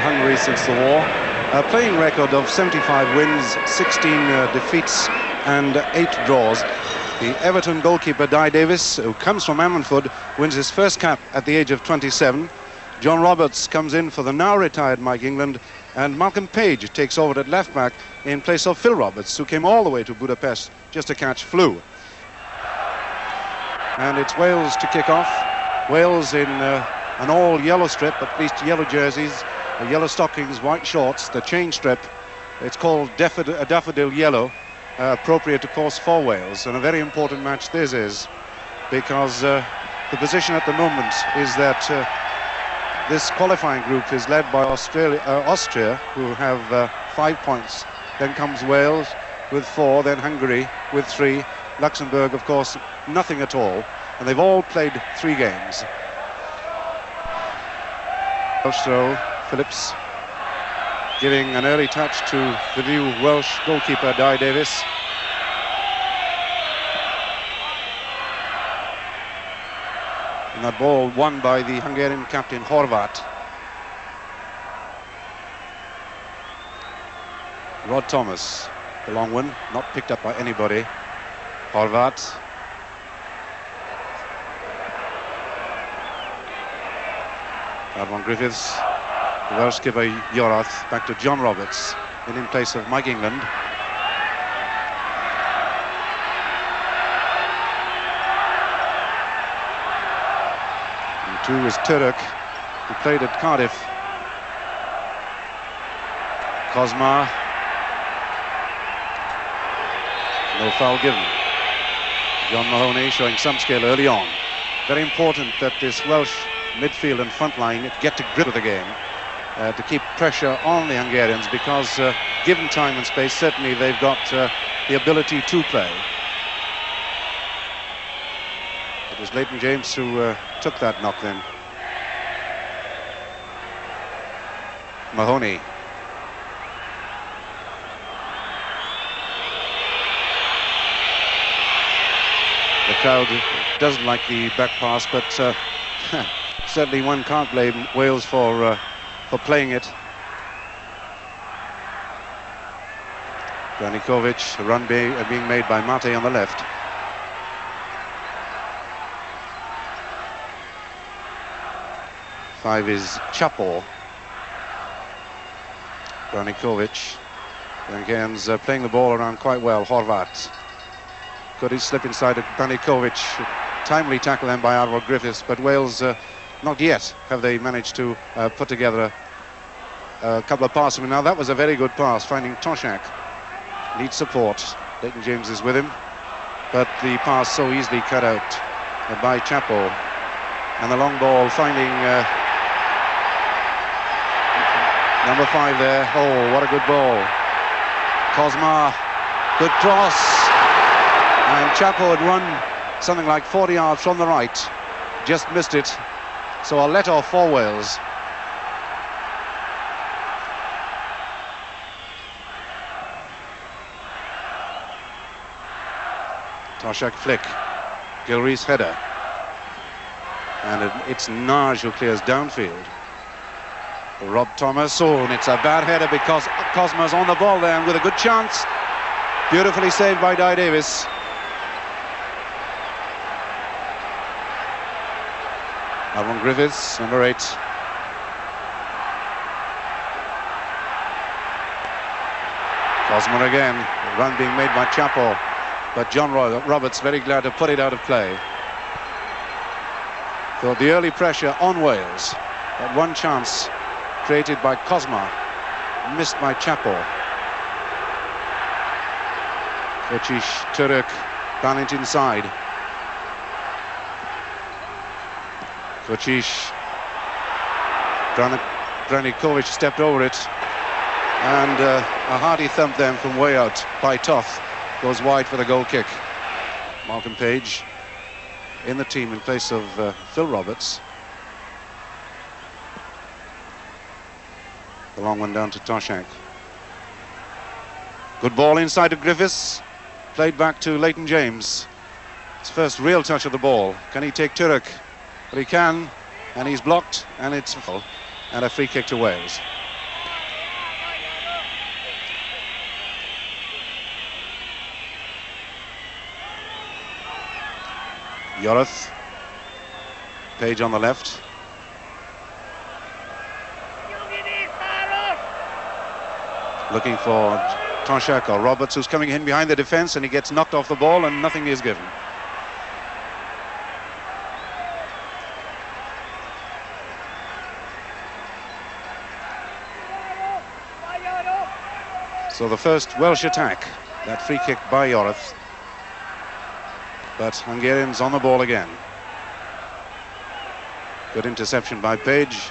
Hungary since the war. A playing record of 75 wins, 16 defeats and 8 draws. The Everton goalkeeper Di Davis, who comes from Ammanford, wins his first cap at the age of 27. John Roberts comes in for the now retired Mike England, and Malcolm Page takes over at left back in place of Phil Roberts, who came all the way to Budapest just to catch flu. And it's Wales to kick off. Wales in an all yellow strip, at least yellow jerseys, yellow stockings, white shorts, the chain strip. It's called daffodil yellow, appropriate of course for Wales, and a very important match this is, because the position at the moment is that this qualifying group is led by Austria, who have 5 points. Then comes Wales with 4, then Hungary with 3, Luxembourg of course nothing at all, and they've all played 3 games. Throw, Phillips giving an early touch to the new Welsh goalkeeper Di Davis. And that ball won by the Hungarian captain Horvat. Rod Thomas, the long one, not picked up by anybody. Horvat. Armand Griffiths, the Welsh skipper Yorath, back to John Roberts, in place of Mike England. And 2 is Turek, who played at Cardiff. Kozma. No foul given. John Mahoney showing some skill early on. Very important that this Welsh midfield and front line get to grip of the game, to keep pressure on the Hungarians, because given time and space, certainly they've got the ability to play. It was Leighton James who took that knock then. Mahoney. The crowd doesn't like the back pass, but certainly one can't blame Wales for playing it. Branikovic, a run being made by Mate on the left. Five is Chapo. Branikovic. Hungarians playing the ball around quite well. Horvat. Could he slip inside of Branikovic? Timely tackle then by Armand Griffiths, but Wales not yet have they managed to put together a couple of passes. I mean, now that was a very good pass, finding Toshack. Needs support. Leighton James is with him, but the pass so easily cut out by Chapo. And the long ball finding number 5 there. Oh, what a good ball. Kozma, good cross. And Chapo had run something like 40 yards from the right, just missed it. So a let off for Wales. Toshack flick, Gilree's header, and it's Naj who clears downfield. Rob Thomas, oh, and it's a bad header because Kozma's on the ball there and with a good chance. Beautifully saved by Di Davis. Armand Griffiths, number 8. Kozma again, run being made by Chapo, but John Roberts very glad to put it out of play. So the early pressure on Wales. That one chance created by Kozma, missed by Chapo. Kocic, Turek, Balint inside. Kocic, Branikovic stepped over it, and a hearty thump then from way out by Toth goes wide for the goal kick. Malcolm Page in the team in place of Phil Roberts. The long one down to Toshack. Good ball inside to Griffiths, played back to Leighton James. His first real touch of the ball. Can he take Turek? But he can, and he's blocked, and it's and a free kick to Wales. Yorath. Page on the left. Looking for Toshack or Roberts, who's coming in behind the defence, and he gets knocked off the ball and nothing is given. So the first Welsh attack, that free kick by Yorath. But Hungarians on the ball again. Good interception by Page.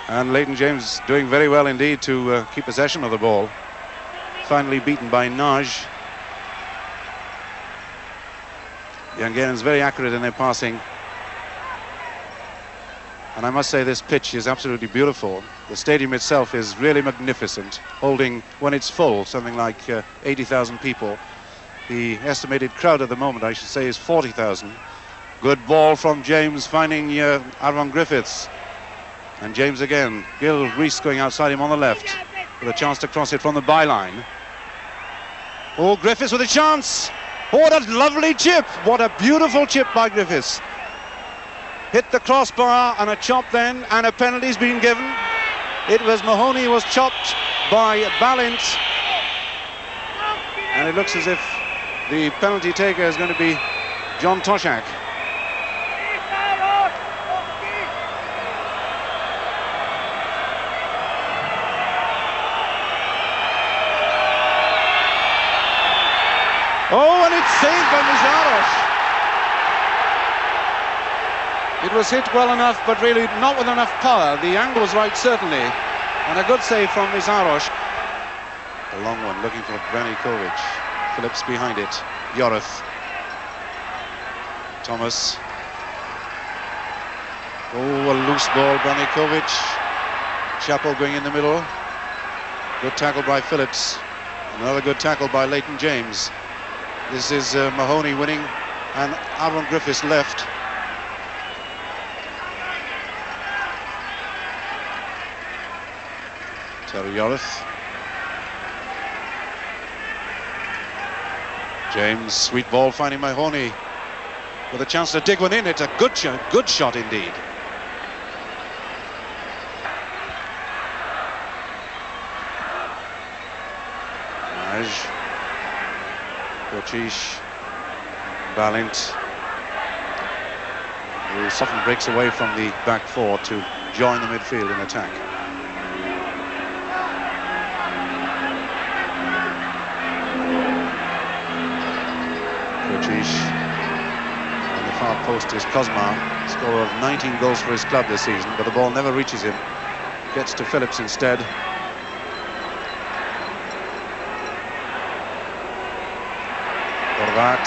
And Leighton James doing very well indeed to keep possession of the ball. Finally beaten by Naj. The Hungarians very accurate in their passing. And I must say this pitch is absolutely beautiful. The stadium itself is really magnificent, holding, when it's full, something like 80,000 people. The estimated crowd at the moment, I should say, is 40,000. Good ball from James, finding Aaron Griffiths. And James again. Gil Rees going outside him on the left with a chance to cross it from the byline. Oh, Griffiths with a chance. Oh, what a lovely chip. What a beautiful chip by Griffiths. Hit the crossbar and a chop then, and a penalty's been given. It was Mahoney who was chopped by Balint. And it looks as if the penalty taker is going to be John Toshack. Oh, and it's saved by Mizaros. It was hit well enough, but really not with enough power. The angle was right, certainly. And a good save from Mizaros. The long one looking for Branikovic. Phillips behind it. Yorath. Thomas. Oh, a loose ball, Branikovic. Chappell going in the middle. Good tackle by Phillips. Another good tackle by Leighton James. This is Mahoney winning, and Aaron Griffiths left. Terry Yorath. James, sweet ball finding Mahoney with a chance to dig one in. It's a good shot indeed. Naj. Kochish, Balint, who often breaks away from the back four to join the midfield in attack. Kochish, on the far post is Kozma, scorer of 19 goals for his club this season, but the ball never reaches him. Gets to Phillips instead. That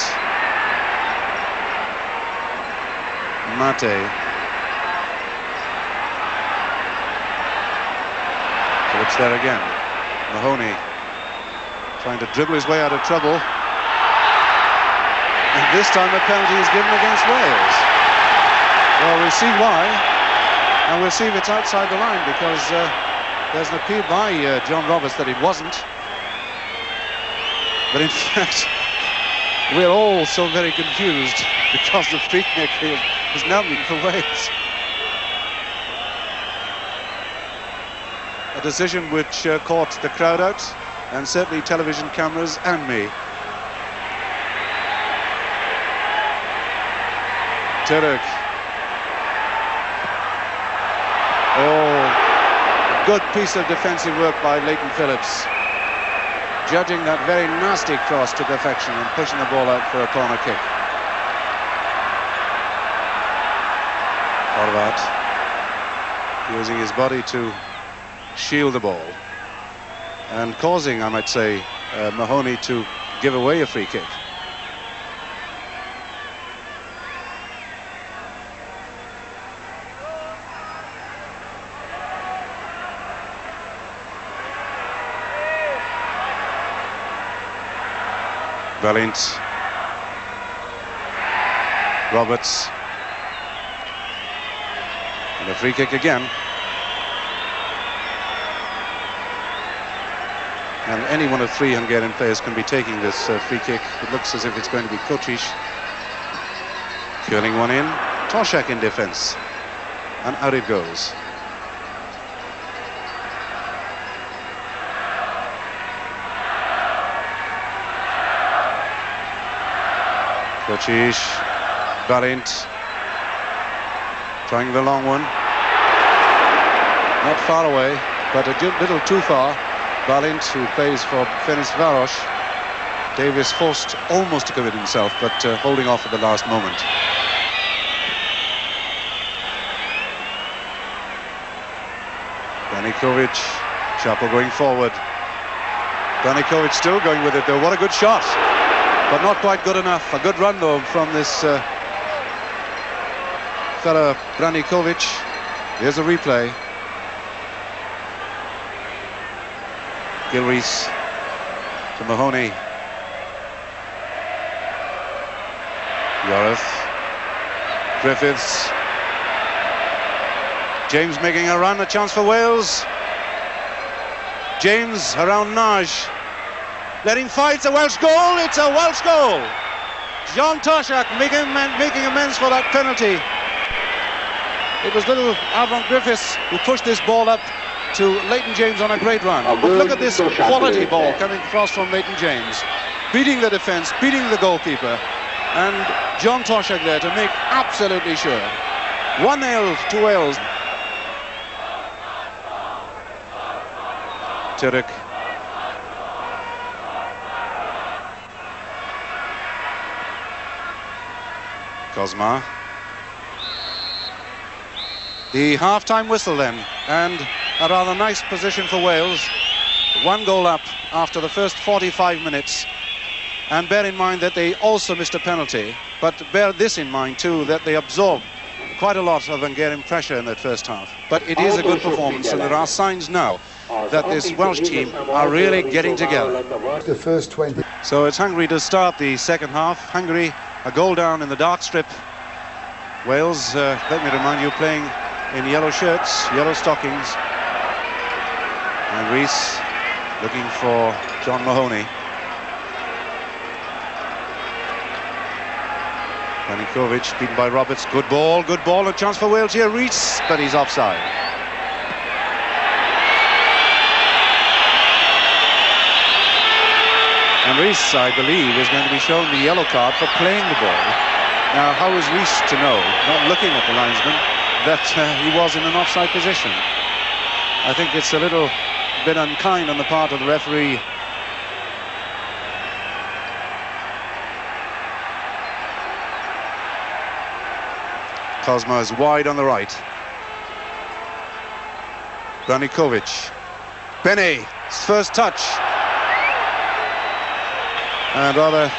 Mate. Phillips there again. Mahoney trying to dribble his way out of trouble. And this time a penalty is given against Wales. Well, we'll see why. And we'll see if it's outside the line, because there's an appeal by John Roberts that it wasn't. But in fact, we're all so very confused because the free kick is now been for Wales. A decision which caught the crowd out, and certainly television cameras and me. Turek. Oh, good piece of defensive work by Leighton Phillips, judging that very nasty cross to perfection and pushing the ball out for a corner kick. Horvat using his body to shield the ball and causing, I might say, Mahoney to give away a free kick. Balint, Roberts, and a free kick again. And any one of three Hungarian players can be taking this free kick. It looks as if it's going to be Kocic. Curling one in. Toshack in defence. And out it goes. Kocic, Valiant, trying the long one. Not far away, but a little too far. Valiant, who plays for Ferencváros. Davis forced almost to commit himself, but holding off at the last moment. Branikovic, Chapo going forward. Branikovic still going with it though. What a good shot, but not quite good enough. A good run though from this fella Branikovic. Here's a replay. Gilrees to Mahoney. Yoreth. Griffiths. James making a run, a chance for Wales. James around Naj. Letting fight, it's a Welsh goal, it's a Welsh goal. John Toshack making amends for that penalty. It was little Avram Griffiths who pushed this ball up to Leighton James on a great run. But look at this quality ball coming across from Leighton James. Beating the defence, beating the goalkeeper. And John Toshack there to make absolutely sure. 1-0 to Wales. Turek. Kozma. The half-time whistle then, and a rather nice position for Wales. 1 goal up after the first 45 minutes. And bear in mind that they also missed a penalty, but bear this in mind too, that they absorbed quite a lot of Hungarian pressure in that first half. But it is a good performance, and there are signs now that this Welsh team are really getting together. The first 20. So it's Hungary to start the second half. Hungary, a goal down in the dark strip. Wales, let me remind you, playing in yellow shirts, yellow stockings. And Rees looking for John Mahoney. Branikovic beaten by Roberts. Good ball, a chance for Wales here. Rees, but he's offside. And Rees, I believe, is going to be shown the yellow card for playing the ball. Now, how is Rees to know, not looking at the linesman, that he was in an offside position? I think it's a little bit unkind on the part of the referee. Kozma is wide on the right. Branikovic. Benny, his first touch. And rather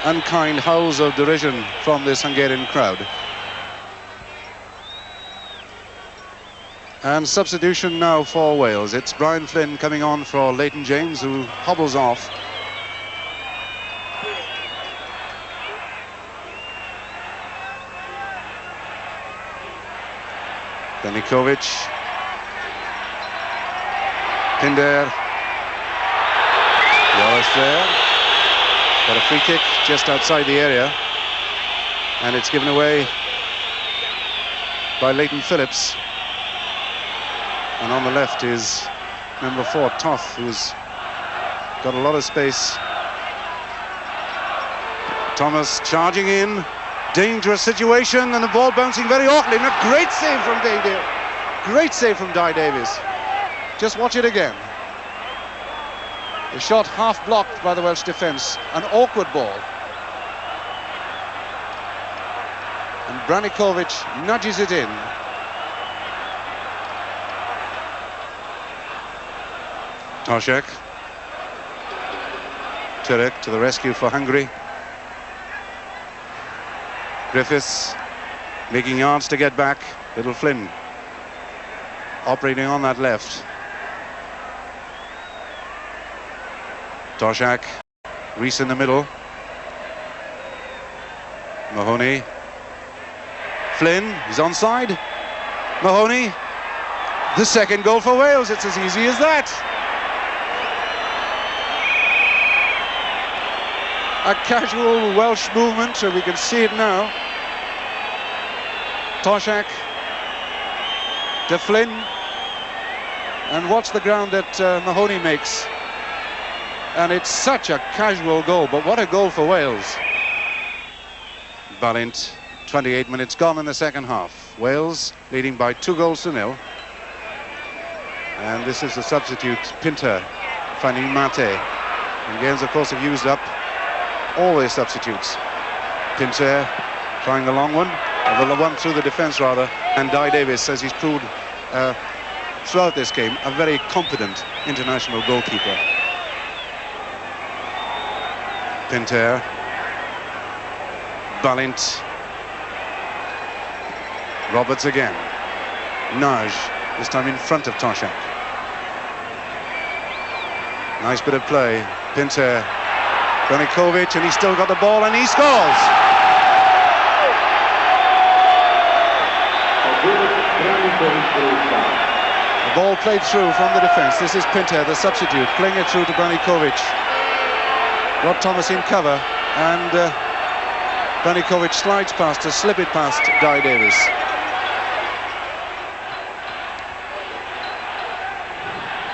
unkind howls of derision from this Hungarian crowd. And substitution now for Wales. It's Brian Flynn coming on for Leighton James, who hobbles off. Branikovic. Pinder. Yoreth there. Got a free kick just outside the area, and it's given away by Leighton Phillips. And on the left is number 4, Toth, who's got a lot of space. Thomas charging in, dangerous situation, and the ball bouncing very awkwardly. And a great save from Great save from Di Davies. Just watch it again. The shot half blocked by the Welsh defence. An awkward ball. And Branikovic nudges it in. Toshack. Turek to the rescue for Hungary. Griffiths making yards to get back. Little Flynn operating on that left. Toshack, Rees in the middle. Mahoney. Flynn, he's onside. Mahoney. The second goal for Wales, it's as easy as that. a casual Welsh movement, so we can see it now. Toshack to Flynn, and watch the ground that Mahoney makes. And it's such a casual goal, but what a goal for Wales. Balint, 28 minutes gone in the second half. Wales leading by 2-0. And this is the substitute, Pinter, finding Mate. And Gales, of course, have used up all their substitutes. Pinter trying the long one, or the one through the defence rather. And Di Davis says he's proved throughout this game a very competent international goalkeeper. Pinter, Balint, Roberts again, Naj, this time in front of Toshack. Nice bit of play, Pinter, Branikovic, and he's still got the ball and he scores! The ball played through from the defence. This is Pinter, the substitute, playing it through to Branikovic. Got Thomas in cover, and Branikovic slides past to slip it past Di Davis.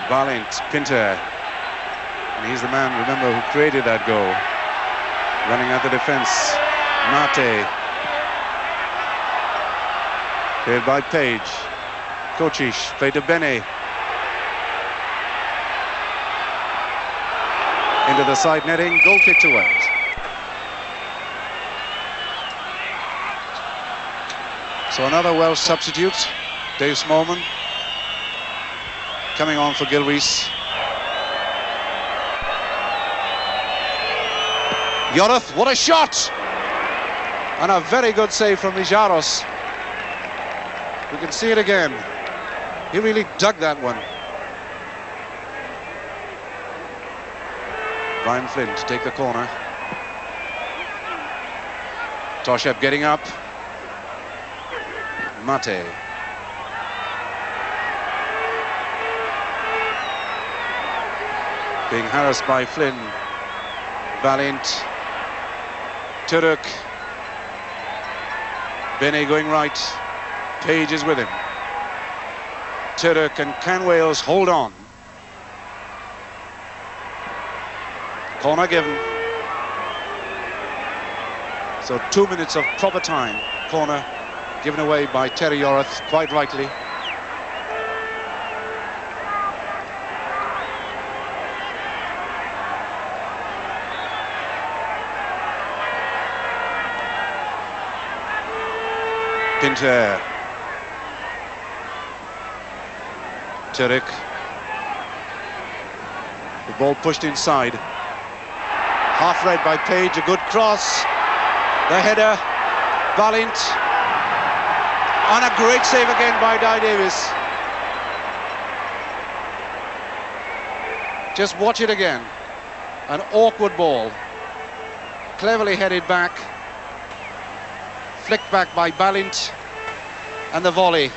Balint, Pinter, and he's the man, remember, who created that goal. Running at the defence, Mate. Cleared by Page. Kocic, played to Bene. Into the side netting, goal kick to Wales. So another Welsh substitute, Dave Smallman, coming on for Gilrees. Yorath, what a shot! And a very good save from Lijaros. We can see it again. He really dug that one. Brian Flynn to take the corner. Toshack getting up. Mate. Being harassed by Flynn. Balint. Turek. Bene going right. Page is with him. Turek, and can Wales hold on? Corner given. So 2 minutes of proper time. Corner given away by Terry Yorath, quite rightly. Pinter. Turek. The ball pushed inside. Half read by Page, a good cross. The header, Balint. And a great save again by Di Davis. Just watch it again. An awkward ball. Cleverly headed back. Flicked back by Balint. And the volley.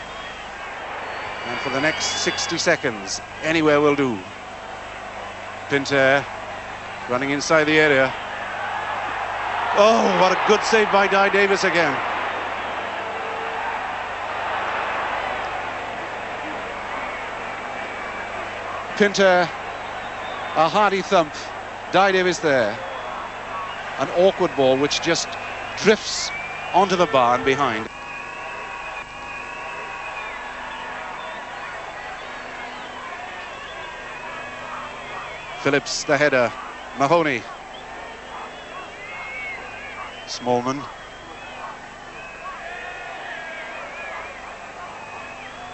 And for the next 60 seconds, anywhere will do. Pinter running inside the area. Oh, what a good save by Di Davis again. Pinter, a hearty thump. Di Davis there. An awkward ball which just drifts onto the bar and behind. Phillips, the header. Mahoney. Smallman.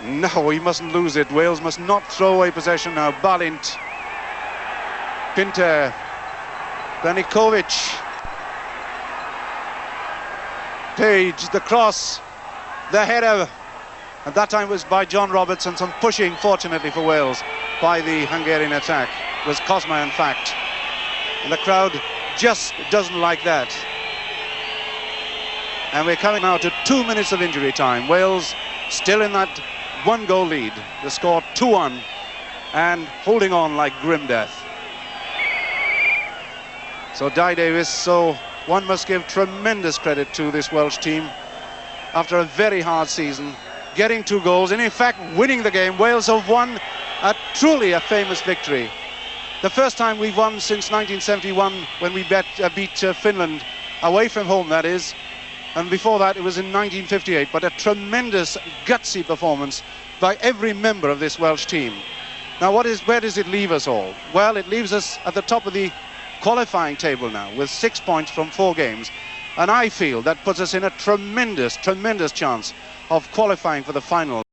No, he mustn't lose it. Wales must not throw away possession now. Balint. Pinter. Branikovic. Page, the cross. The header. And that time was by John Roberts, and some pushing, fortunately for Wales, by the Hungarian attack. It was Cosma, in fact. And the crowd just doesn't like that. And we're coming now to 2 minutes of injury time. Wales still in that one-goal lead. The score 2-1 and holding on like grim death. So Di Davis, so one must give tremendous credit to this Welsh team. After a very hard season, getting 2 goals and in fact winning the game. Wales have won truly a famous victory. The first time we've won since 1971 when we beat Finland away from home, that is. And before that it was in 1958. But a tremendous gutsy performance by every member of this Welsh team. Now where does it leave us all? Well, it leaves us at the top of the qualifying table now with 6 points from 4 games. And I feel that puts us in a tremendous chance of qualifying for the final.